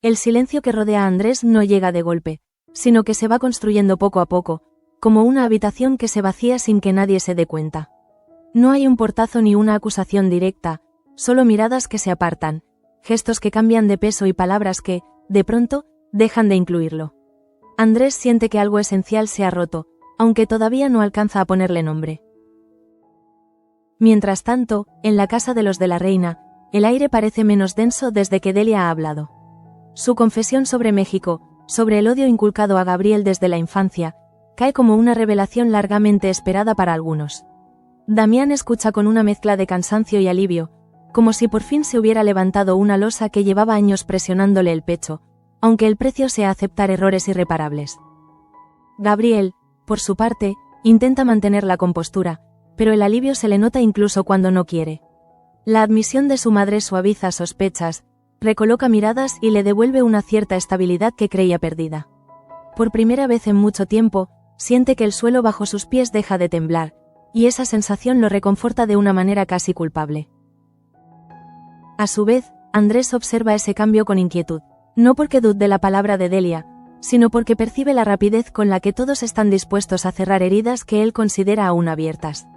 El silencio que rodea a Andrés no llega de golpe, sino que se va construyendo poco a poco, como una habitación que se vacía sin que nadie se dé cuenta. No hay un portazo ni una acusación directa, solo miradas que se apartan, gestos que cambian de peso y palabras que, de pronto, dejan de incluirlo. Andrés siente que algo esencial se ha roto, aunque todavía no alcanza a ponerle nombre. Mientras tanto, en la casa de los de la reina, el aire parece menos denso desde que Delia ha hablado. Su confesión sobre México, sobre el odio inculcado a Gabriel desde la infancia, cae como una revelación largamente esperada para algunos. Damián escucha con una mezcla de cansancio y alivio, como si por fin se hubiera levantado una losa que llevaba años presionándole el pecho, aunque el precio sea aceptar errores irreparables. Gabriel, por su parte, intenta mantener la compostura, pero el alivio se le nota incluso cuando no quiere. La admisión de su madre suaviza sospechas, recoloca miradas y le devuelve una cierta estabilidad que creía perdida. Por primera vez en mucho tiempo, siente que el suelo bajo sus pies deja de temblar, y esa sensación lo reconforta de una manera casi culpable. A su vez, Andrés observa ese cambio con inquietud, no porque dude de la palabra de Delia, sino porque percibe la rapidez con la que todos están dispuestos a cerrar heridas que él considera aún abiertas.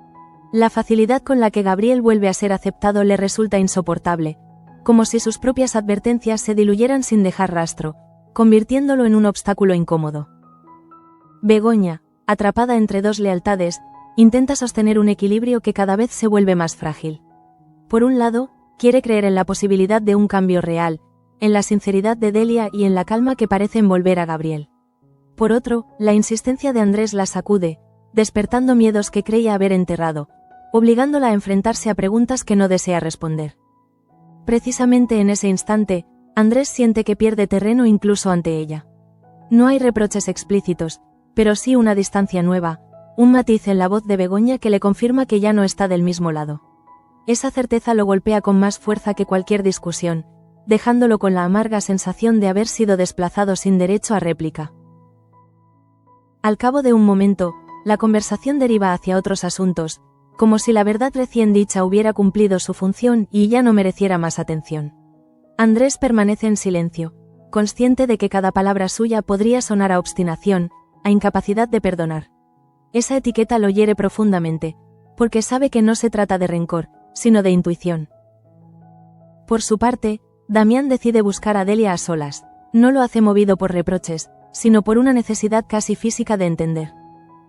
La facilidad con la que Gabriel vuelve a ser aceptado le resulta insoportable, como si sus propias advertencias se diluyeran sin dejar rastro, convirtiéndolo en un obstáculo incómodo. Begoña, atrapada entre dos lealtades, intenta sostener un equilibrio que cada vez se vuelve más frágil. Por un lado, quiere creer en la posibilidad de un cambio real, en la sinceridad de Delia y en la calma que parece envolver a Gabriel. Por otro, la insistencia de Andrés la sacude, despertando miedos que creía haber enterrado, obligándola a enfrentarse a preguntas que no desea responder. Precisamente en ese instante, Andrés siente que pierde terreno incluso ante ella. No hay reproches explícitos, pero sí una distancia nueva, un matiz en la voz de Begoña que le confirma que ya no está del mismo lado. Esa certeza lo golpea con más fuerza que cualquier discusión, dejándolo con la amarga sensación de haber sido desplazado sin derecho a réplica. Al cabo de un momento, la conversación deriva hacia otros asuntos, como si la verdad recién dicha hubiera cumplido su función y ya no mereciera más atención. Andrés permanece en silencio, consciente de que cada palabra suya podría sonar a obstinación, a incapacidad de perdonar. Esa etiqueta lo hiere profundamente, porque sabe que no se trata de rencor, sino de intuición. Por su parte, Damián decide buscar a Delia a solas. No lo hace movido por reproches, sino por una necesidad casi física de entender.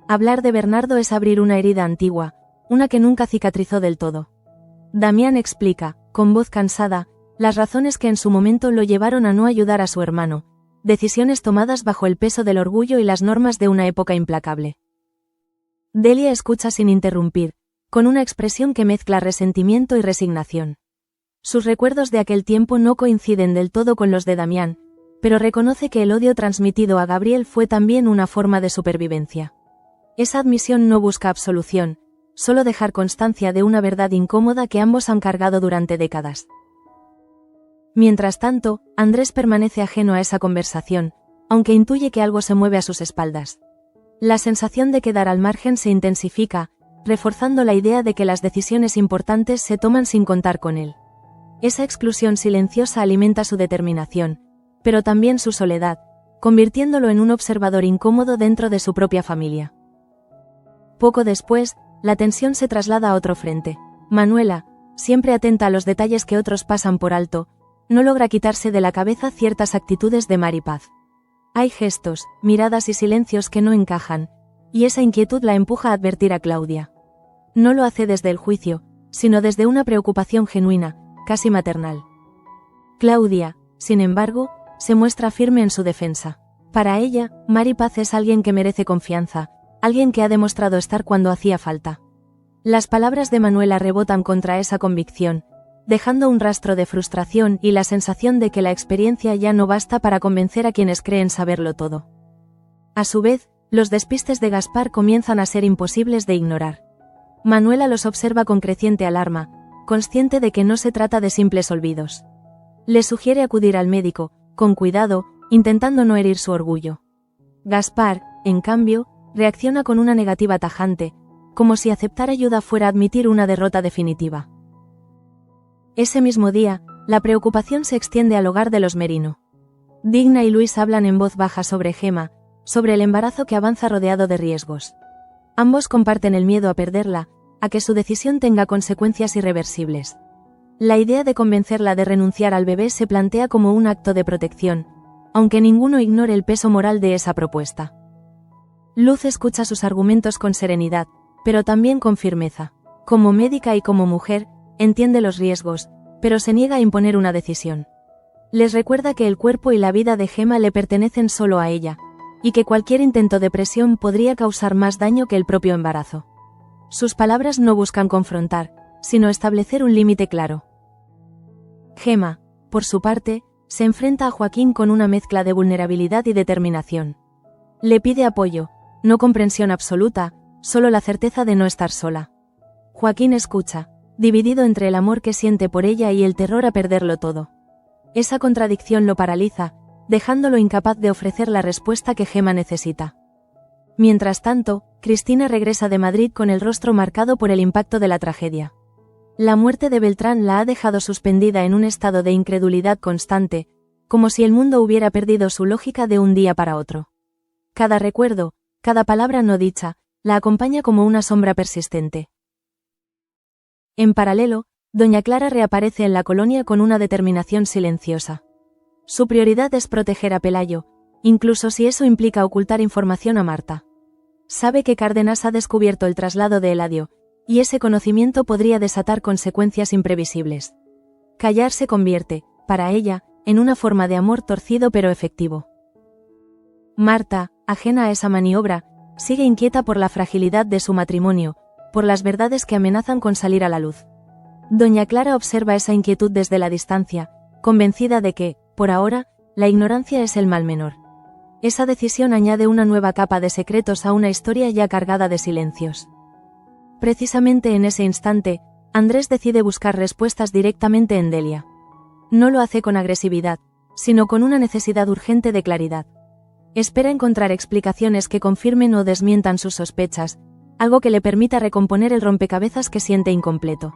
Hablar de Bernardo es abrir una herida antigua, una que nunca cicatrizó del todo. Damián explica, con voz cansada, las razones que en su momento lo llevaron a no ayudar a su hermano, decisiones tomadas bajo el peso del orgullo y las normas de una época implacable. Delia escucha sin interrumpir, con una expresión que mezcla resentimiento y resignación. Sus recuerdos de aquel tiempo no coinciden del todo con los de Damián, pero reconoce que el odio transmitido a Gabriel fue también una forma de supervivencia. Esa admisión no busca absolución, solo dejar constancia de una verdad incómoda que ambos han cargado durante décadas. Mientras tanto, Andrés permanece ajeno a esa conversación, aunque intuye que algo se mueve a sus espaldas. La sensación de quedar al margen se intensifica, reforzando la idea de que las decisiones importantes se toman sin contar con él. Esa exclusión silenciosa alimenta su determinación, pero también su soledad, convirtiéndolo en un observador incómodo dentro de su propia familia. Poco después, la tensión se traslada a otro frente. Manuela, siempre atenta a los detalles que otros pasan por alto, no logra quitarse de la cabeza ciertas actitudes de Mari Paz. Hay gestos, miradas y silencios que no encajan, y esa inquietud la empuja a advertir a Claudia. No lo hace desde el juicio, sino desde una preocupación genuina, casi maternal. Claudia, sin embargo, se muestra firme en su defensa. Para ella, Mari Paz es alguien que merece confianza, alguien que ha demostrado estar cuando hacía falta. Las palabras de Manuela rebotan contra esa convicción, dejando un rastro de frustración y la sensación de que la experiencia ya no basta para convencer a quienes creen saberlo todo. A su vez, los despistes de Gaspar comienzan a ser imposibles de ignorar. Manuela los observa con creciente alarma, consciente de que no se trata de simples olvidos. Le sugiere acudir al médico, con cuidado, intentando no herir su orgullo. Gaspar, en cambio, reacciona con una negativa tajante, como si aceptar ayuda fuera admitir una derrota definitiva. Ese mismo día, la preocupación se extiende al hogar de los Merino. Digna y Luis hablan en voz baja sobre Gemma, sobre el embarazo que avanza rodeado de riesgos. Ambos comparten el miedo a perderla, a que su decisión tenga consecuencias irreversibles. La idea de convencerla de renunciar al bebé se plantea como un acto de protección, aunque ninguno ignore el peso moral de esa propuesta. Luz escucha sus argumentos con serenidad, pero también con firmeza. Como médica y como mujer, entiende los riesgos, pero se niega a imponer una decisión. Les recuerda que el cuerpo y la vida de Gemma le pertenecen solo a ella, y que cualquier intento de presión podría causar más daño que el propio embarazo. Sus palabras no buscan confrontar, sino establecer un límite claro. Gemma, por su parte, se enfrenta a Joaquín con una mezcla de vulnerabilidad y determinación. Le pide apoyo, no comprensión absoluta, solo la certeza de no estar sola. Joaquín escucha, dividido entre el amor que siente por ella y el terror a perderlo todo. Esa contradicción lo paraliza, dejándolo incapaz de ofrecer la respuesta que Gemma necesita. Mientras tanto, Cristina regresa de Madrid con el rostro marcado por el impacto de la tragedia. La muerte de Beltrán la ha dejado suspendida en un estado de incredulidad constante, como si el mundo hubiera perdido su lógica de un día para otro. Cada recuerdo, cada palabra no dicha, la acompaña como una sombra persistente. En paralelo, doña Clara reaparece en la colonia con una determinación silenciosa. Su prioridad es proteger a Pelayo, incluso si eso implica ocultar información a Marta. Sabe que Cárdenas ha descubierto el traslado de Eladio, y ese conocimiento podría desatar consecuencias imprevisibles. Callar se convierte, para ella, en una forma de amor torcido pero efectivo. Marta, ajena a esa maniobra, sigue inquieta por la fragilidad de su matrimonio, por las verdades que amenazan con salir a la luz. Doña Clara observa esa inquietud desde la distancia, convencida de que, por ahora, la ignorancia es el mal menor. Esa decisión añade una nueva capa de secretos a una historia ya cargada de silencios. Precisamente en ese instante, Andrés decide buscar respuestas directamente en Delia. No lo hace con agresividad, sino con una necesidad urgente de claridad. Espera encontrar explicaciones que confirmen o desmientan sus sospechas, algo que le permita recomponer el rompecabezas que siente incompleto.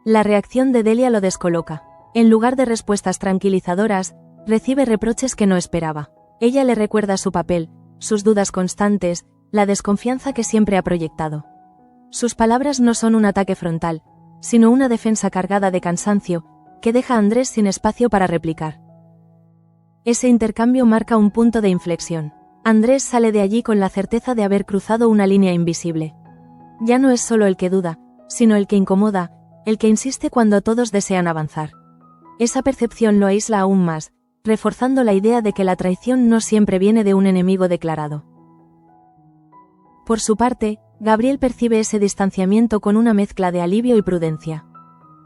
La reacción de Delia lo descoloca. En lugar de respuestas tranquilizadoras, recibe reproches que no esperaba. Ella le recuerda su papel, sus dudas constantes, la desconfianza que siempre ha proyectado. Sus palabras no son un ataque frontal, sino una defensa cargada de cansancio, que deja a Andrés sin espacio para replicar. Ese intercambio marca un punto de inflexión. Andrés sale de allí con la certeza de haber cruzado una línea invisible. Ya no es solo el que duda, sino el que incomoda, el que insiste cuando todos desean avanzar. Esa percepción lo aísla aún más, reforzando la idea de que la traición no siempre viene de un enemigo declarado. Por su parte, Gabriel percibe ese distanciamiento con una mezcla de alivio y prudencia.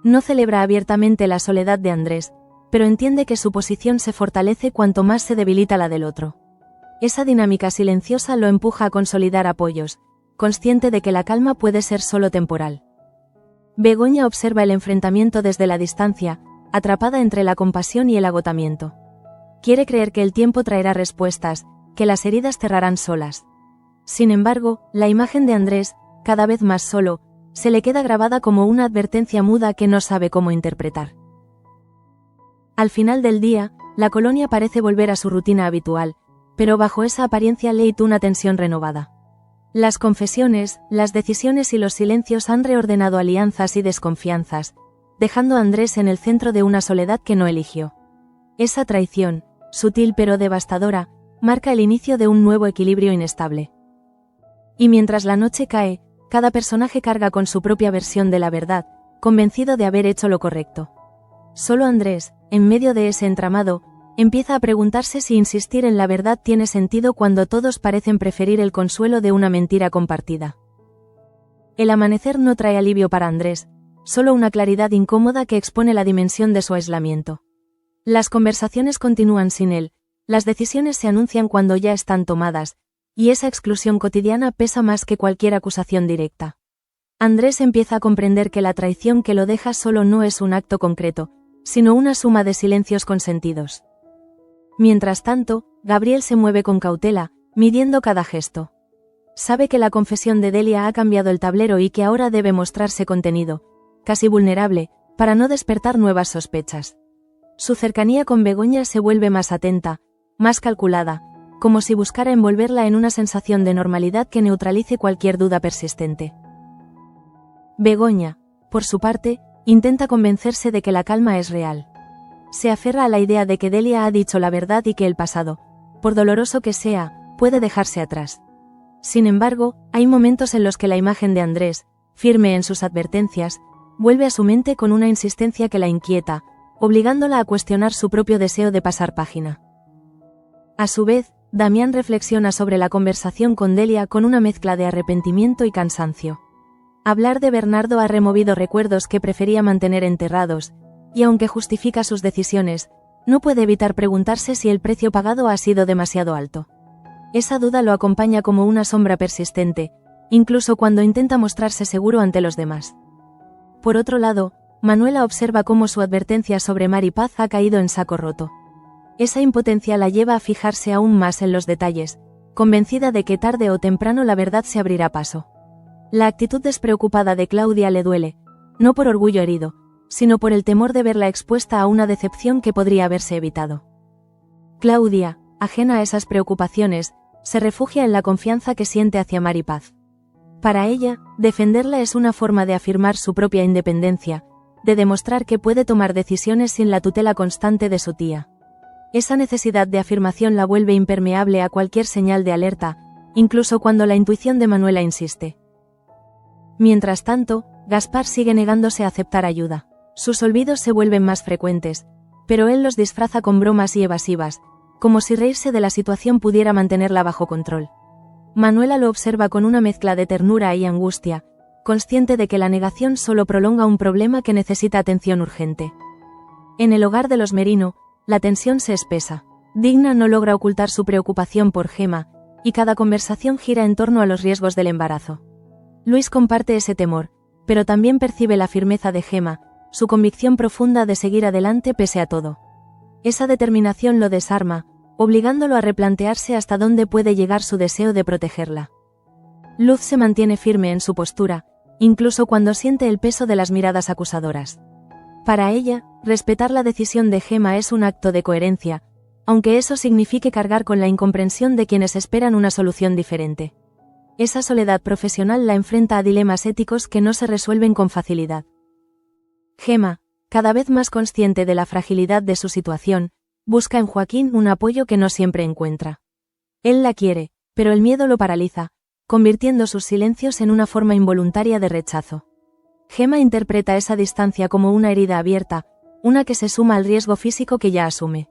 No celebra abiertamente la soledad de Andrés, pero entiende que su posición se fortalece cuanto más se debilita la del otro. Esa dinámica silenciosa lo empuja a consolidar apoyos, consciente de que la calma puede ser solo temporal. Begoña observa el enfrentamiento desde la distancia, atrapada entre la compasión y el agotamiento. Quiere creer que el tiempo traerá respuestas, que las heridas cerrarán solas. Sin embargo, la imagen de Andrés, cada vez más solo, se le queda grabada como una advertencia muda que no sabe cómo interpretar. Al final del día, la colonia parece volver a su rutina habitual, pero bajo esa apariencia leita una tensión renovada. Las confesiones, las decisiones y los silencios han reordenado alianzas y desconfianzas, dejando a Andrés en el centro de una soledad que no eligió. Esa traición, sutil pero devastadora, marca el inicio de un nuevo equilibrio inestable. Y mientras la noche cae, cada personaje carga con su propia versión de la verdad, convencido de haber hecho lo correcto. Solo Andrés, en medio de ese entramado, empieza a preguntarse si insistir en la verdad tiene sentido cuando todos parecen preferir el consuelo de una mentira compartida. El amanecer no trae alivio para Andrés, solo una claridad incómoda que expone la dimensión de su aislamiento. Las conversaciones continúan sin él, las decisiones se anuncian cuando ya están tomadas, y esa exclusión cotidiana pesa más que cualquier acusación directa. Andrés empieza a comprender que la traición que lo deja solo no es un acto concreto, sino una suma de silencios consentidos. Mientras tanto, Gabriel se mueve con cautela, midiendo cada gesto. Sabe que la confesión de Delia ha cambiado el tablero y que ahora debe mostrarse contenido, casi vulnerable, para no despertar nuevas sospechas. Su cercanía con Begoña se vuelve más atenta, más calculada, como si buscara envolverla en una sensación de normalidad que neutralice cualquier duda persistente. Begoña, por su parte, intenta convencerse de que la calma es real. Se aferra a la idea de que Delia ha dicho la verdad y que el pasado, por doloroso que sea, puede dejarse atrás. Sin embargo, hay momentos en los que la imagen de Andrés, firme en sus advertencias, vuelve a su mente con una insistencia que la inquieta, obligándola a cuestionar su propio deseo de pasar página. A su vez, Damián reflexiona sobre la conversación con Delia con una mezcla de arrepentimiento y cansancio. Hablar de Bernardo ha removido recuerdos que prefería mantener enterrados, y aunque justifica sus decisiones, no puede evitar preguntarse si el precio pagado ha sido demasiado alto. Esa duda lo acompaña como una sombra persistente, incluso cuando intenta mostrarse seguro ante los demás. Por otro lado, Manuela observa cómo su advertencia sobre Mar y Paz ha caído en saco roto. Esa impotencia la lleva a fijarse aún más en los detalles, convencida de que tarde o temprano la verdad se abrirá paso. La actitud despreocupada de Claudia le duele, no por orgullo herido, sino por el temor de verla expuesta a una decepción que podría haberse evitado. Claudia, ajena a esas preocupaciones, se refugia en la confianza que siente hacia Mar y Paz. Para ella, defenderla es una forma de afirmar su propia independencia, de demostrar que puede tomar decisiones sin la tutela constante de su tía. Esa necesidad de afirmación la vuelve impermeable a cualquier señal de alerta, incluso cuando la intuición de Manuela insiste. Mientras tanto, Gaspar sigue negándose a aceptar ayuda. Sus olvidos se vuelven más frecuentes, pero él los disfraza con bromas y evasivas, como si reírse de la situación pudiera mantenerla bajo control. Manuela lo observa con una mezcla de ternura y angustia, consciente de que la negación solo prolonga un problema que necesita atención urgente. En el hogar de los Merino, la tensión se espesa. Digna no logra ocultar su preocupación por Gema, y cada conversación gira en torno a los riesgos del embarazo. Luis comparte ese temor, pero también percibe la firmeza de Gema, su convicción profunda de seguir adelante pese a todo. Esa determinación lo desarma, obligándolo a replantearse hasta dónde puede llegar su deseo de protegerla. Luz se mantiene firme en su postura, incluso cuando siente el peso de las miradas acusadoras. Para ella, respetar la decisión de Gema es un acto de coherencia, aunque eso signifique cargar con la incomprensión de quienes esperan una solución diferente. Esa soledad profesional la enfrenta a dilemas éticos que no se resuelven con facilidad. Gema, cada vez más consciente de la fragilidad de su situación, busca en Joaquín un apoyo que no siempre encuentra. Él la quiere, pero el miedo lo paraliza, convirtiendo sus silencios en una forma involuntaria de rechazo. Gema interpreta esa distancia como una herida abierta, una que se suma al riesgo físico que ya asume.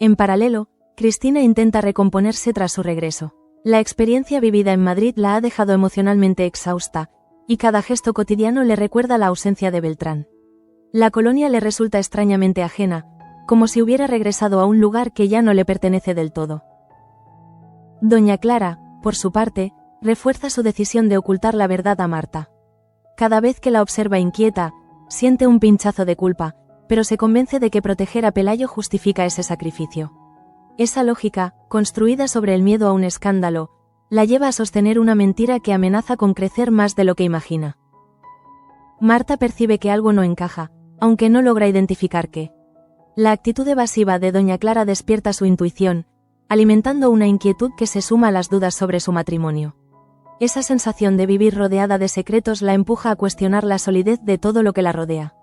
En paralelo, Cristina intenta recomponerse tras su regreso. La experiencia vivida en Madrid la ha dejado emocionalmente exhausta, y cada gesto cotidiano le recuerda la ausencia de Beltrán. La colonia le resulta extrañamente ajena, como si hubiera regresado a un lugar que ya no le pertenece del todo. Doña Clara, por su parte, refuerza su decisión de ocultar la verdad a Marta. Cada vez que la observa inquieta, siente un pinchazo de culpa, pero se convence de que proteger a Pelayo justifica ese sacrificio. Esa lógica, construida sobre el miedo a un escándalo, la lleva a sostener una mentira que amenaza con crecer más de lo que imagina. Marta percibe que algo no encaja, aunque no logra identificar qué. La actitud evasiva de Doña Clara despierta su intuición, alimentando una inquietud que se suma a las dudas sobre su matrimonio. Esa sensación de vivir rodeada de secretos la empuja a cuestionar la solidez de todo lo que la rodea.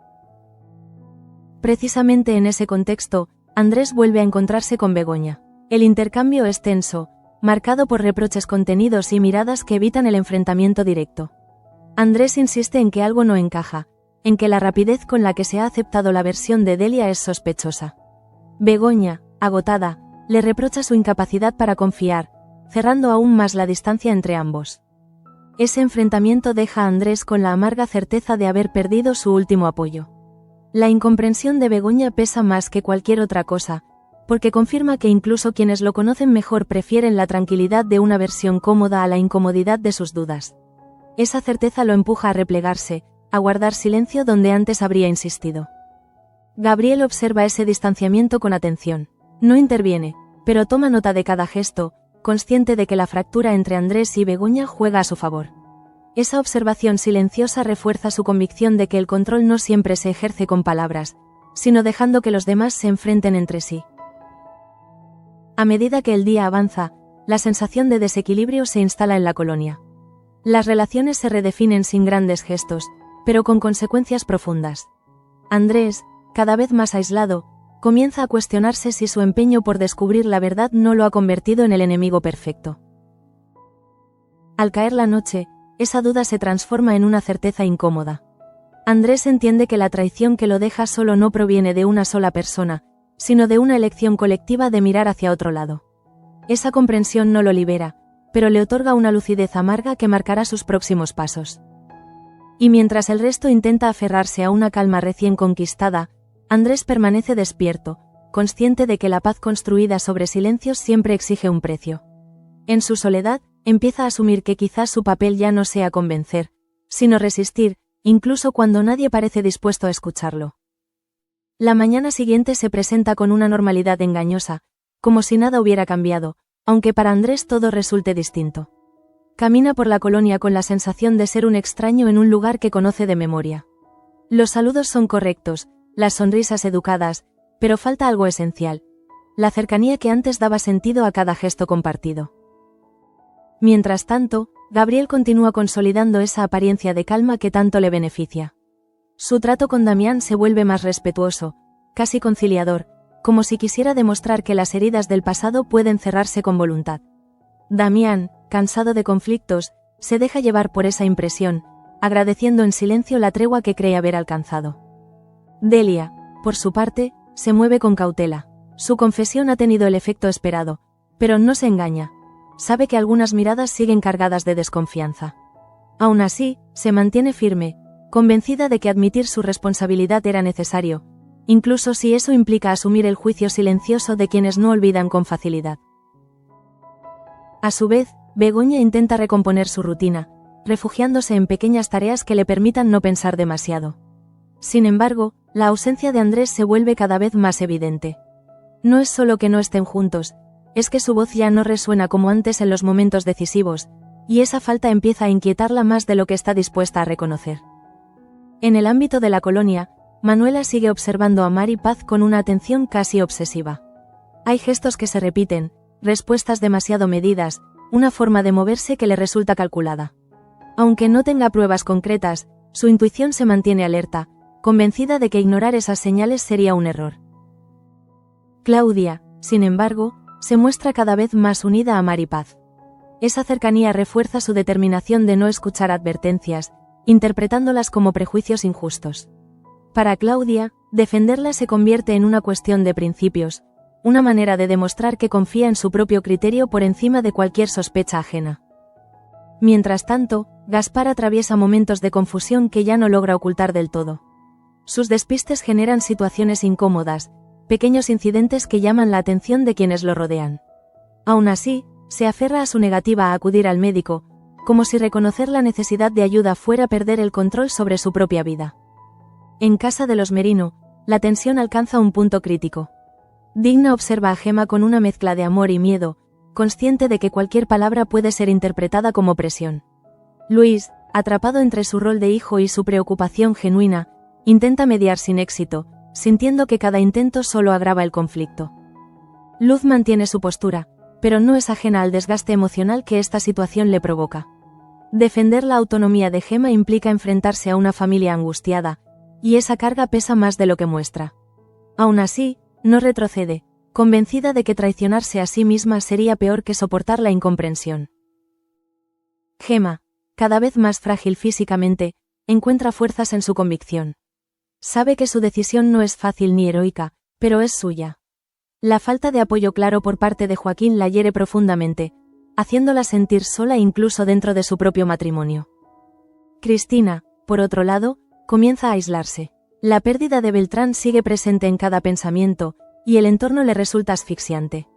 Precisamente en ese contexto, Andrés vuelve a encontrarse con Begoña. El intercambio es tenso, marcado por reproches contenidos y miradas que evitan el enfrentamiento directo. Andrés insiste en que algo no encaja, en que la rapidez con la que se ha aceptado la versión de Delia es sospechosa. Begoña, agotada, le reprocha su incapacidad para confiar, cerrando aún más la distancia entre ambos. Ese enfrentamiento deja a Andrés con la amarga certeza de haber perdido su último apoyo. La incomprensión de Begoña pesa más que cualquier otra cosa, porque confirma que incluso quienes lo conocen mejor prefieren la tranquilidad de una versión cómoda a la incomodidad de sus dudas. Esa certeza lo empuja a replegarse, a guardar silencio donde antes habría insistido. Gabriel observa ese distanciamiento con atención. No interviene, pero toma nota de cada gesto, consciente de que la fractura entre Andrés y Begoña juega a su favor. Esa observación silenciosa refuerza su convicción de que el control no siempre se ejerce con palabras, sino dejando que los demás se enfrenten entre sí. A medida que el día avanza, la sensación de desequilibrio se instala en la colonia. Las relaciones se redefinen sin grandes gestos, pero con consecuencias profundas. Andrés, cada vez más aislado, comienza a cuestionarse si su empeño por descubrir la verdad no lo ha convertido en el enemigo perfecto. Al caer la noche, esa duda se transforma en una certeza incómoda. Andrés entiende que la traición que lo deja solo no proviene de una sola persona, sino de una elección colectiva de mirar hacia otro lado. Esa comprensión no lo libera, pero le otorga una lucidez amarga que marcará sus próximos pasos. Y mientras el resto intenta aferrarse a una calma recién conquistada, Andrés permanece despierto, consciente de que la paz construida sobre silencios siempre exige un precio. En su soledad, empieza a asumir que quizás su papel ya no sea convencer, sino resistir, incluso cuando nadie parece dispuesto a escucharlo. La mañana siguiente se presenta con una normalidad engañosa, como si nada hubiera cambiado, aunque para Andrés todo resulte distinto. Camina por la colonia con la sensación de ser un extraño en un lugar que conoce de memoria. Los saludos son correctos, las sonrisas educadas, pero falta algo esencial: la cercanía que antes daba sentido a cada gesto compartido. Mientras tanto, Gabriel continúa consolidando esa apariencia de calma que tanto le beneficia. Su trato con Damián se vuelve más respetuoso, casi conciliador, como si quisiera demostrar que las heridas del pasado pueden cerrarse con voluntad. Damián, cansado de conflictos, se deja llevar por esa impresión, agradeciendo en silencio la tregua que cree haber alcanzado. Delia, por su parte, se mueve con cautela. Su confesión ha tenido el efecto esperado, pero no se engaña. Sabe que algunas miradas siguen cargadas de desconfianza. Aún así, se mantiene firme, convencida de que admitir su responsabilidad era necesario, incluso si eso implica asumir el juicio silencioso de quienes no olvidan con facilidad. A su vez, Begoña intenta recomponer su rutina, refugiándose en pequeñas tareas que le permitan no pensar demasiado. Sin embargo, la ausencia de Andrés se vuelve cada vez más evidente. No es solo que no estén juntos, es que su voz ya no resuena como antes en los momentos decisivos, y esa falta empieza a inquietarla más de lo que está dispuesta a reconocer. En el ámbito de la colonia, Manuela sigue observando a Mari Paz con una atención casi obsesiva. Hay gestos que se repiten, respuestas demasiado medidas, una forma de moverse que le resulta calculada. Aunque no tenga pruebas concretas, su intuición se mantiene alerta, convencida de que ignorar esas señales sería un error. Claudia, sin embargo, se muestra cada vez más unida a Mari Paz. Esa cercanía refuerza su determinación de no escuchar advertencias, interpretándolas como prejuicios injustos. Para Claudia, defenderla se convierte en una cuestión de principios, una manera de demostrar que confía en su propio criterio por encima de cualquier sospecha ajena. Mientras tanto, Gaspar atraviesa momentos de confusión que ya no logra ocultar del todo. Sus despistes generan situaciones incómodas, pequeños incidentes que llaman la atención de quienes lo rodean. Aún así, se aferra a su negativa a acudir al médico, como si reconocer la necesidad de ayuda fuera perder el control sobre su propia vida. En casa de los Merino, la tensión alcanza un punto crítico. Digna observa a Gemma con una mezcla de amor y miedo, consciente de que cualquier palabra puede ser interpretada como presión. Luis, atrapado entre su rol de hijo y su preocupación genuina, intenta mediar sin éxito, sintiendo que cada intento solo agrava el conflicto. Luz mantiene su postura, pero no es ajena al desgaste emocional que esta situación le provoca. Defender la autonomía de Gemma implica enfrentarse a una familia angustiada, y esa carga pesa más de lo que muestra. Aún así, no retrocede, convencida de que traicionarse a sí misma sería peor que soportar la incomprensión. Gemma, cada vez más frágil físicamente, encuentra fuerzas en su convicción. Sabe que su decisión no es fácil ni heroica, pero es suya. La falta de apoyo claro por parte de Joaquín la hiere profundamente, haciéndola sentir sola incluso dentro de su propio matrimonio. Cristina, por otro lado, comienza a aislarse. La pérdida de Beltrán sigue presente en cada pensamiento, y el entorno le resulta asfixiante.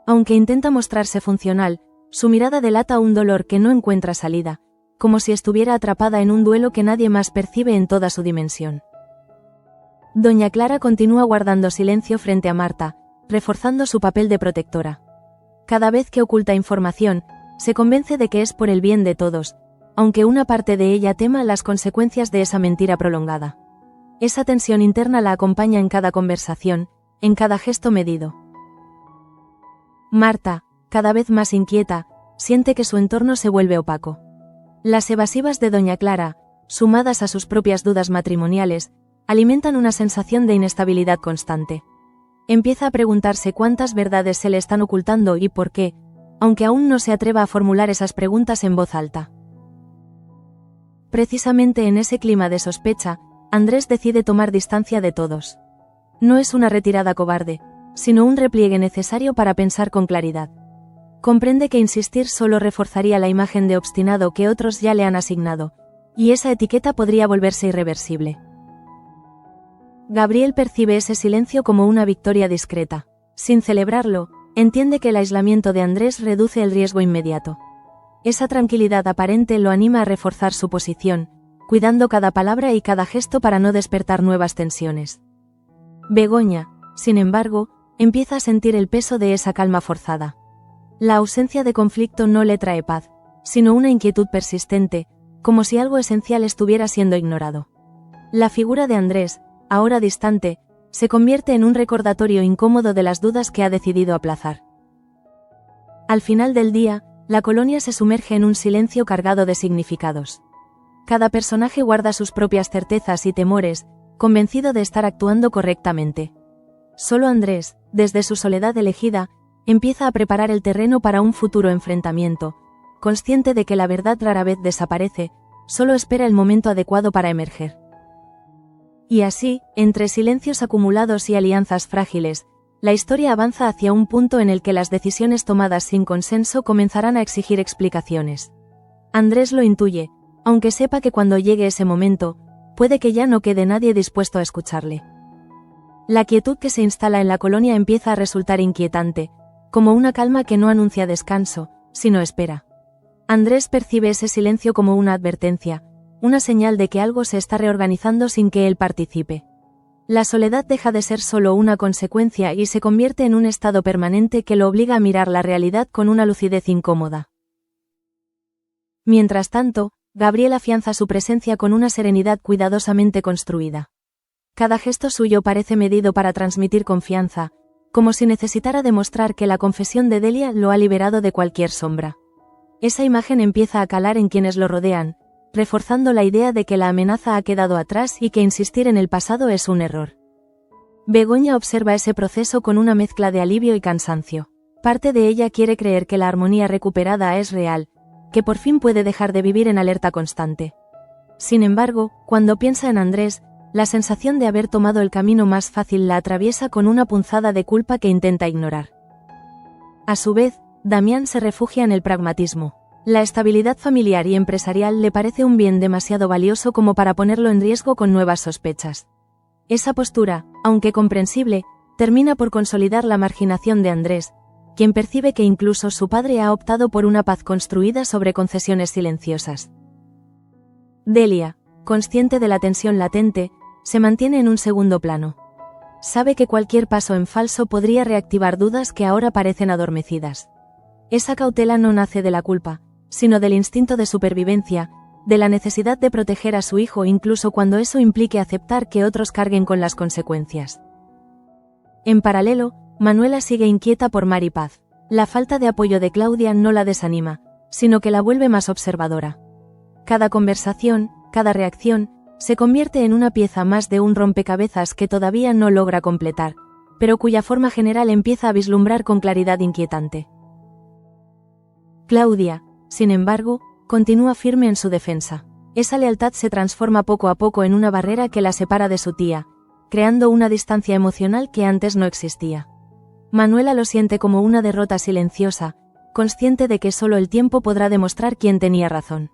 Aunque intenta mostrarse funcional, su mirada delata un dolor que no encuentra salida, como si estuviera atrapada en un duelo que nadie más percibe en toda su dimensión. Doña Clara continúa guardando silencio frente a Marta, reforzando su papel de protectora. Cada vez que oculta información, se convence de que es por el bien de todos, aunque una parte de ella tema las consecuencias de esa mentira prolongada. Esa tensión interna la acompaña en cada conversación, en cada gesto medido. Marta, cada vez más inquieta, siente que su entorno se vuelve opaco. Las evasivas de doña Clara, sumadas a sus propias dudas matrimoniales, alimentan una sensación de inestabilidad constante. Empieza a preguntarse cuántas verdades se le están ocultando y por qué, aunque aún no se atreva a formular esas preguntas en voz alta. Precisamente en ese clima de sospecha, Andrés decide tomar distancia de todos. No es una retirada cobarde, sino un repliegue necesario para pensar con claridad. Comprende que insistir solo reforzaría la imagen de obstinado que otros ya le han asignado, y esa etiqueta podría volverse irreversible. Gabriel percibe ese silencio como una victoria discreta. Sin celebrarlo, entiende que el aislamiento de Andrés reduce el riesgo inmediato. Esa tranquilidad aparente lo anima a reforzar su posición, cuidando cada palabra y cada gesto para no despertar nuevas tensiones. Begoña, sin embargo, empieza a sentir el peso de esa calma forzada. La ausencia de conflicto no le trae paz, sino una inquietud persistente, como si algo esencial estuviera siendo ignorado. La figura de Andrés, ahora distante, se convierte en un recordatorio incómodo de las dudas que ha decidido aplazar. Al final del día, la colonia se sumerge en un silencio cargado de significados. Cada personaje guarda sus propias certezas y temores, convencido de estar actuando correctamente. Solo Andrés, desde su soledad elegida, empieza a preparar el terreno para un futuro enfrentamiento, consciente de que la verdad rara vez desaparece, solo espera el momento adecuado para emerger. Y así, entre silencios acumulados y alianzas frágiles, la historia avanza hacia un punto en el que las decisiones tomadas sin consenso comenzarán a exigir explicaciones. Andrés lo intuye, aunque sepa que cuando llegue ese momento, puede que ya no quede nadie dispuesto a escucharle. La quietud que se instala en la colonia empieza a resultar inquietante, como una calma que no anuncia descanso, sino espera. Andrés percibe ese silencio como una advertencia, una señal de que algo se está reorganizando sin que él participe. La soledad deja de ser solo una consecuencia y se convierte en un estado permanente que lo obliga a mirar la realidad con una lucidez incómoda. Mientras tanto, Gabriel afianza su presencia con una serenidad cuidadosamente construida. Cada gesto suyo parece medido para transmitir confianza, como si necesitara demostrar que la confesión de Delia lo ha liberado de cualquier sombra. Esa imagen empieza a calar en quienes lo rodean, reforzando la idea de que la amenaza ha quedado atrás y que insistir en el pasado es un error. Begoña observa ese proceso con una mezcla de alivio y cansancio. Parte de ella quiere creer que la armonía recuperada es real, que por fin puede dejar de vivir en alerta constante. Sin embargo, cuando piensa en Andrés, la sensación de haber tomado el camino más fácil la atraviesa con una punzada de culpa que intenta ignorar. A su vez, Damián se refugia en el pragmatismo. La estabilidad familiar y empresarial le parece un bien demasiado valioso como para ponerlo en riesgo con nuevas sospechas. Esa postura, aunque comprensible, termina por consolidar la marginación de Andrés, quien percibe que incluso su padre ha optado por una paz construida sobre concesiones silenciosas. Delia, consciente de la tensión latente, se mantiene en un segundo plano. Sabe que cualquier paso en falso podría reactivar dudas que ahora parecen adormecidas. Esa cautela no nace de la culpa, sino del instinto de supervivencia, de la necesidad de proteger a su hijo incluso cuando eso implique aceptar que otros carguen con las consecuencias. En paralelo, Manuela sigue inquieta por Mar y Paz. La falta de apoyo de Claudia no la desanima, sino que la vuelve más observadora. Cada conversación, cada reacción, se convierte en una pieza más de un rompecabezas que todavía no logra completar, pero cuya forma general empieza a vislumbrar con claridad inquietante. Claudia, sin embargo, continúa firme en su defensa. Esa lealtad se transforma poco a poco en una barrera que la separa de su tía, creando una distancia emocional que antes no existía. Manuela lo siente como una derrota silenciosa, consciente de que solo el tiempo podrá demostrar quién tenía razón.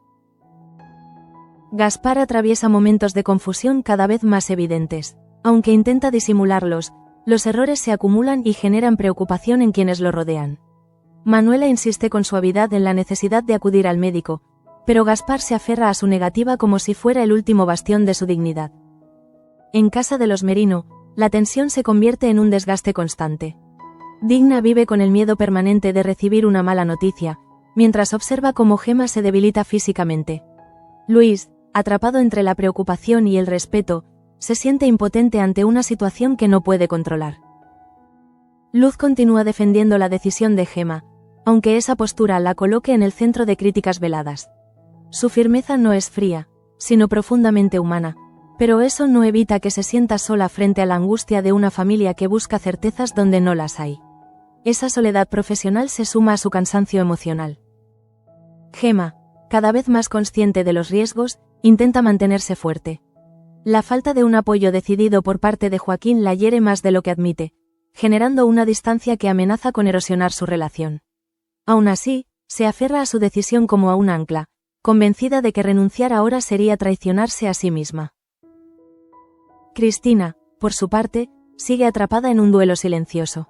Gaspar atraviesa momentos de confusión cada vez más evidentes. Aunque intenta disimularlos, los errores se acumulan y generan preocupación en quienes lo rodean. Manuela insiste con suavidad en la necesidad de acudir al médico, pero Gaspar se aferra a su negativa como si fuera el último bastión de su dignidad. En casa de los Merino, la tensión se convierte en un desgaste constante. Digna vive con el miedo permanente de recibir una mala noticia, mientras observa cómo Gemma se debilita físicamente. Luis, atrapado entre la preocupación y el respeto, se siente impotente ante una situación que no puede controlar. Luz continúa defendiendo la decisión de Gemma, aunque esa postura la coloque en el centro de críticas veladas. Su firmeza no es fría, sino profundamente humana, pero eso no evita que se sienta sola frente a la angustia de una familia que busca certezas donde no las hay. Esa soledad profesional se suma a su cansancio emocional. Gemma, cada vez más consciente de los riesgos, intenta mantenerse fuerte. La falta de un apoyo decidido por parte de Joaquín la hiere más de lo que admite, generando una distancia que amenaza con erosionar su relación. Aún así, se aferra a su decisión como a un ancla, convencida de que renunciar ahora sería traicionarse a sí misma. Cristina, por su parte, sigue atrapada en un duelo silencioso.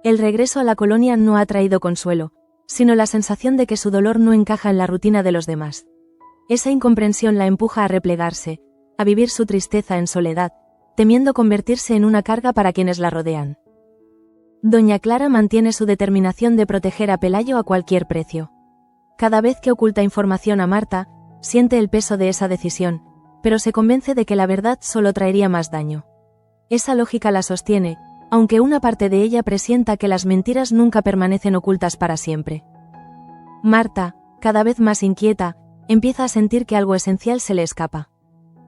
El regreso a la colonia no ha traído consuelo, sino la sensación de que su dolor no encaja en la rutina de los demás. Esa incomprensión la empuja a replegarse, a vivir su tristeza en soledad, temiendo convertirse en una carga para quienes la rodean. Doña Clara mantiene su determinación de proteger a Pelayo a cualquier precio. Cada vez que oculta información a Marta, siente el peso de esa decisión, pero se convence de que la verdad solo traería más daño. Esa lógica la sostiene, aunque una parte de ella presienta que las mentiras nunca permanecen ocultas para siempre. Marta, cada vez más inquieta, empieza a sentir que algo esencial se le escapa.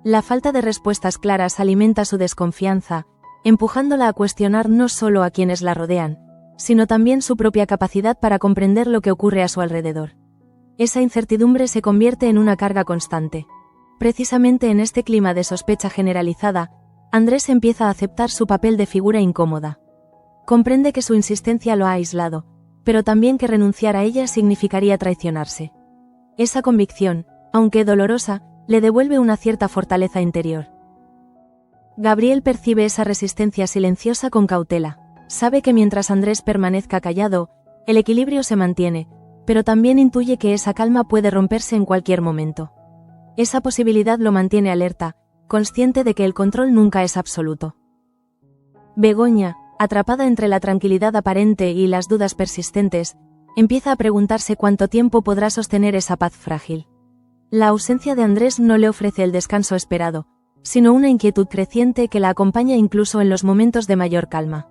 La falta de respuestas claras alimenta su desconfianza, empujándola a cuestionar no solo a quienes la rodean, sino también su propia capacidad para comprender lo que ocurre a su alrededor. Esa incertidumbre se convierte en una carga constante. Precisamente en este clima de sospecha generalizada, Andrés empieza a aceptar su papel de figura incómoda. Comprende que su insistencia lo ha aislado, pero también que renunciar a ella significaría traicionarse. Esa convicción, aunque dolorosa, le devuelve una cierta fortaleza interior. Gabriel percibe esa resistencia silenciosa con cautela. Sabe que mientras Andrés permanezca callado, el equilibrio se mantiene, pero también intuye que esa calma puede romperse en cualquier momento. Esa posibilidad lo mantiene alerta, consciente de que el control nunca es absoluto. Begoña, atrapada entre la tranquilidad aparente y las dudas persistentes, empieza a preguntarse cuánto tiempo podrá sostener esa paz frágil. La ausencia de Andrés no le ofrece el descanso esperado, sino una inquietud creciente que la acompaña incluso en los momentos de mayor calma.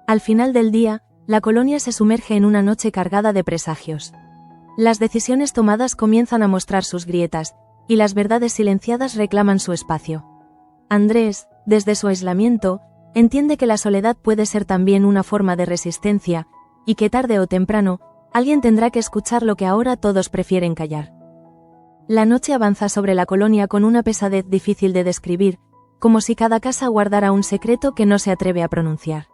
Al final del día, la colonia se sumerge en una noche cargada de presagios. Las decisiones tomadas comienzan a mostrar sus grietas, y las verdades silenciadas reclaman su espacio. Andrés, desde su aislamiento, entiende que la soledad puede ser también una forma de resistencia, y que tarde o temprano, alguien tendrá que escuchar lo que ahora todos prefieren callar. La noche avanza sobre la colonia con una pesadez difícil de describir, como si cada casa guardara un secreto que no se atreve a pronunciar.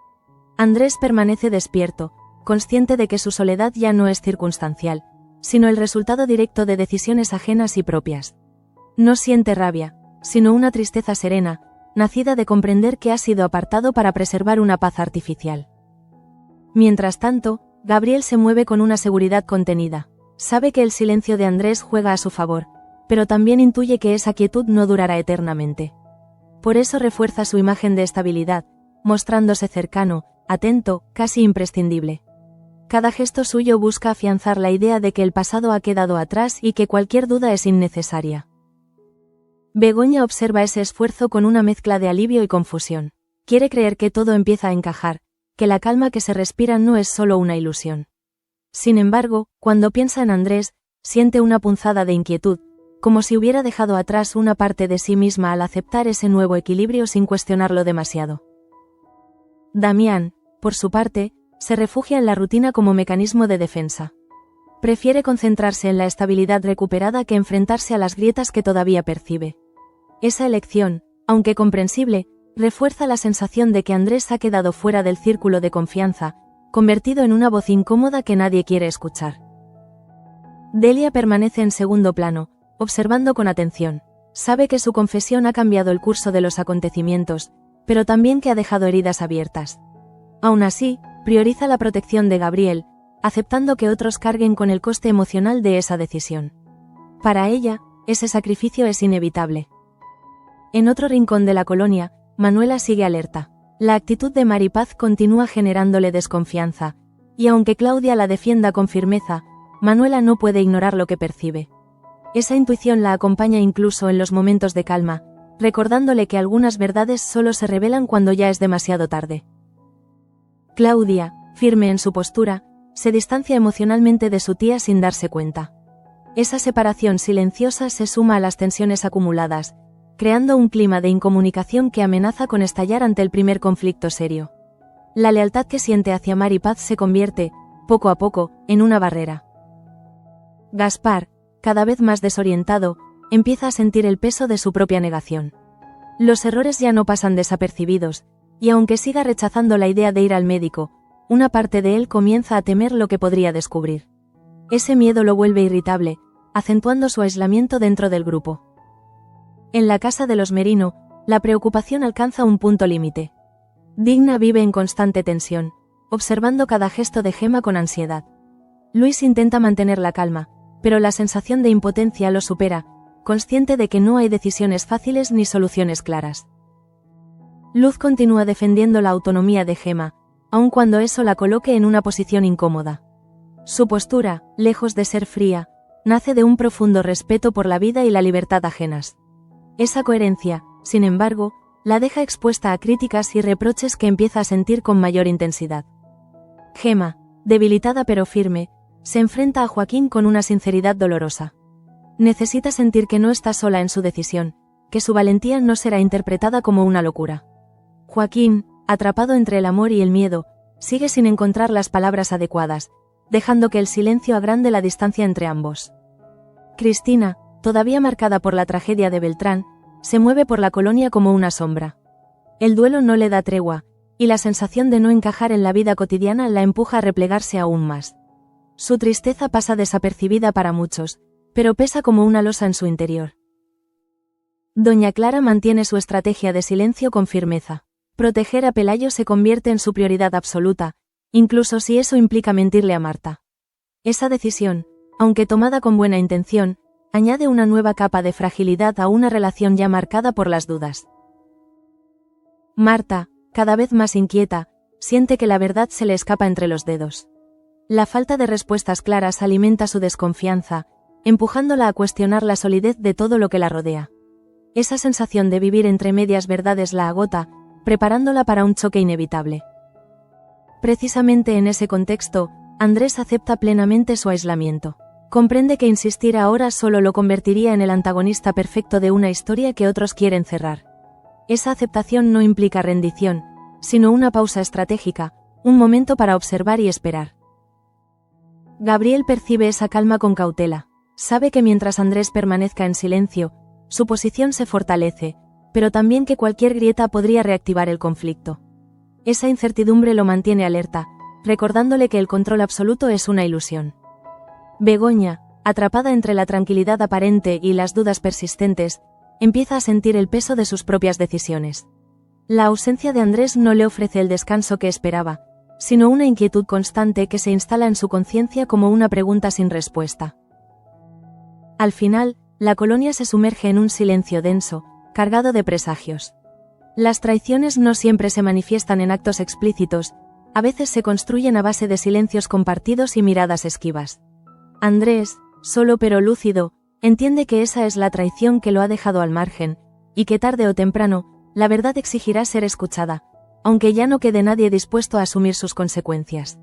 Andrés permanece despierto, consciente de que su soledad ya no es circunstancial, sino el resultado directo de decisiones ajenas y propias. No siente rabia, sino una tristeza serena, nacida de comprender que ha sido apartado para preservar una paz artificial. Mientras tanto, Gabriel se mueve con una seguridad contenida. Sabe que el silencio de Andrés juega a su favor, pero también intuye que esa quietud no durará eternamente. Por eso refuerza su imagen de estabilidad, mostrándose cercano, atento, casi imprescindible. Cada gesto suyo busca afianzar la idea de que el pasado ha quedado atrás y que cualquier duda es innecesaria. Begoña observa ese esfuerzo con una mezcla de alivio y confusión. Quiere creer que todo empieza a encajar, que la calma que se respira no es solo una ilusión. Sin embargo, cuando piensa en Andrés, siente una punzada de inquietud, como si hubiera dejado atrás una parte de sí misma al aceptar ese nuevo equilibrio sin cuestionarlo demasiado. Damián, por su parte, se refugia en la rutina como mecanismo de defensa. Prefiere concentrarse en la estabilidad recuperada que enfrentarse a las grietas que todavía percibe. Esa elección, aunque comprensible, refuerza la sensación de que Andrés ha quedado fuera del círculo de confianza, convertido en una voz incómoda que nadie quiere escuchar. Delia permanece en segundo plano, observando con atención. Sabe que su confesión ha cambiado el curso de los acontecimientos, pero también que ha dejado heridas abiertas. Aún así, prioriza la protección de Gabriel, aceptando que otros carguen con el coste emocional de esa decisión. Para ella, ese sacrificio es inevitable. En otro rincón de la colonia, Manuela sigue alerta. La actitud de Maripaz continúa generándole desconfianza, y aunque Claudia la defienda con firmeza, Manuela no puede ignorar lo que percibe. Esa intuición la acompaña incluso en los momentos de calma, recordándole que algunas verdades solo se revelan cuando ya es demasiado tarde. Claudia, firme en su postura, se distancia emocionalmente de su tía sin darse cuenta. Esa separación silenciosa se suma a las tensiones acumuladas, creando un clima de incomunicación que amenaza con estallar ante el primer conflicto serio. La lealtad que siente hacia Mar y Paz se convierte, poco a poco, en una barrera. Gaspar, cada vez más desorientado, empieza a sentir el peso de su propia negación. Los errores ya no pasan desapercibidos, y aunque siga rechazando la idea de ir al médico, una parte de él comienza a temer lo que podría descubrir. Ese miedo lo vuelve irritable, acentuando su aislamiento dentro del grupo. En la casa de los Merino, la preocupación alcanza un punto límite. Digna vive en constante tensión, observando cada gesto de Gemma con ansiedad. Luis intenta mantener la calma, pero la sensación de impotencia lo supera, consciente de que no hay decisiones fáciles ni soluciones claras. Luz continúa defendiendo la autonomía de Gemma, aun cuando eso la coloque en una posición incómoda. Su postura, lejos de ser fría, nace de un profundo respeto por la vida y la libertad ajenas. Esa coherencia, sin embargo, la deja expuesta a críticas y reproches que empieza a sentir con mayor intensidad. Gemma, debilitada pero firme, se enfrenta a Joaquín con una sinceridad dolorosa. Necesita sentir que no está sola en su decisión, que su valentía no será interpretada como una locura. Joaquín, atrapado entre el amor y el miedo, sigue sin encontrar las palabras adecuadas, dejando que el silencio agrande la distancia entre ambos. Cristina, todavía marcada por la tragedia de Beltrán, se mueve por la colonia como una sombra. El duelo no le da tregua, y la sensación de no encajar en la vida cotidiana la empuja a replegarse aún más. Su tristeza pasa desapercibida para muchos, pero pesa como una losa en su interior. Doña Clara mantiene su estrategia de silencio con firmeza. Proteger a Pelayo se convierte en su prioridad absoluta, incluso si eso implica mentirle a Marta. Esa decisión, aunque tomada con buena intención, añade una nueva capa de fragilidad a una relación ya marcada por las dudas. Marta, cada vez más inquieta, siente que la verdad se le escapa entre los dedos. La falta de respuestas claras alimenta su desconfianza, empujándola a cuestionar la solidez de todo lo que la rodea. Esa sensación de vivir entre medias verdades la agota, preparándola para un choque inevitable. Precisamente en ese contexto, Andrés acepta plenamente su aislamiento. Comprende que insistir ahora solo lo convertiría en el antagonista perfecto de una historia que otros quieren cerrar. Esa aceptación no implica rendición, sino una pausa estratégica, un momento para observar y esperar. Gabriel percibe esa calma con cautela. Sabe que mientras Andrés permanezca en silencio, su posición se fortalece, pero también que cualquier grieta podría reactivar el conflicto. Esa incertidumbre lo mantiene alerta, recordándole que el control absoluto es una ilusión. Begoña, atrapada entre la tranquilidad aparente y las dudas persistentes, empieza a sentir el peso de sus propias decisiones. La ausencia de Andrés no le ofrece el descanso que esperaba, sino una inquietud constante que se instala en su conciencia como una pregunta sin respuesta. Al final, la colonia se sumerge en un silencio denso, cargado de presagios. Las traiciones no siempre se manifiestan en actos explícitos, a veces se construyen a base de silencios compartidos y miradas esquivas. Andrés, solo pero lúcido, entiende que esa es la traición que lo ha dejado al margen, y que tarde o temprano, la verdad exigirá ser escuchada, aunque ya no quede nadie dispuesto a asumir sus consecuencias.